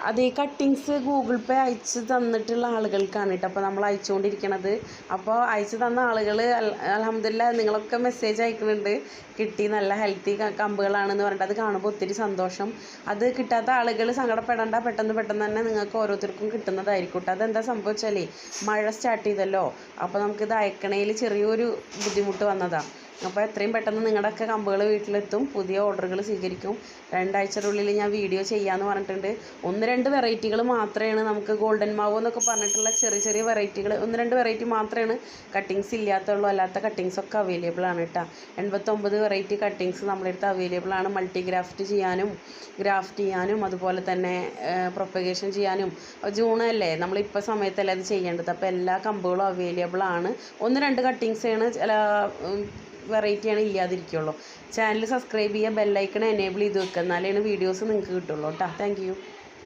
അത് ഈ cuttings Google പേ അയച്ച് തന്നിട്ടുള്ള ആളുകൾക്കാണ് കേട്ടോ അപ്പോൾ നമ്മൾ അയച്ചുകൊണ്ടിരിക്കണത്. അപ്പോൾ അയച്ചു തന്ന ആളുകൾ അൽഹംദുലില്ലാഹ് നിങ്ങളൊക്കെ മെസ്സേജ് അയക്കുന്നുണ്ട്, കിട്ടി, നല്ല ഹെൽത്തി കമ്പുകളാണെന്ന് പറഞ്ഞിട്ട്. അത് കാണുമ്പോൾ ഒത്തിരി സന്തോഷം. അത് കിട്ടാത്ത ആളുകൾ സങ്കടപ്പെടേണ്ട, പെട്ടെന്ന് തന്നെ നിങ്ങൾക്ക് ഓരോരുത്തർക്കും കിട്ടുന്നതായിരിക്കും കേട്ടോ. അതെന്താ സംഭവിച്ചാലേ മഴ സ്റ്റാർട്ട് ചെയ്തല്ലോ, അപ്പോൾ നമുക്കിത് അയക്കണേൽ ചെറിയൊരു ബുദ്ധിമുട്ട് വന്നതാണ്. അപ്പോൾ എത്രയും പെട്ടെന്ന് നിങ്ങളുടെയൊക്കെ കമ്പുകൾ വീട്ടിലെത്തും, പുതിയ ഓർഡറുകൾ സ്വീകരിക്കും. 2 ആഴ്ചയുടെ ഉള്ളിൽ ഞാൻ വീഡിയോ ചെയ്യാമെന്ന് പറഞ്ഞിട്ടുണ്ട്. 1-2 വെറൈറ്റികൾ മാത്രമാണ് നമുക്ക് ഗോൾഡൻ മാവ് എന്നൊക്കെ പറഞ്ഞിട്ടുള്ള ചെറിയ വെറൈറ്റികൾ, 1-2 വെറൈറ്റി മാത്രമാണ് കട്ടിങ്സ് ഇല്ലാത്തുള്ളൂ. അല്ലാത്ത കട്ടിങ്സ് ഒക്കെ അവൈലബിൾ ആണ് കേട്ടോ. 89 വെറൈറ്റി കട്ടിങ്സ് നമ്മുടെ അടുത്ത് അവൈലബിൾ ആണ്. മൾട്ടി ഗ്രാഫ്റ്റ് ചെയ്യാനും അതുപോലെ തന്നെ പ്രൊപ്പഗേഷൻ ചെയ്യാനും. ജൂണല്ലേ, നമ്മളിപ്പോൾ സമയത്തല്ലേ അത് ചെയ്യേണ്ടത്. അപ്പോൾ എല്ലാ കമ്പുകളും അവൈലബിൾ ആണ്. 1-2 കട്ടിങ്സാണ് ചില വെറൈറ്റിയാണ് ഇല്ലാതിരിക്കുള്ളൂ. ചാനൽ സബ്സ്ക്രൈബ് ചെയ്യുക, ബെല്ലൈക്കൺ എനേബിൾ ചെയ്ത് വെക്കുക, എന്നാലേ വീഡിയോസ് നിങ്ങൾക്ക് കിട്ടുള്ളൂ കേട്ടോ. Thank you.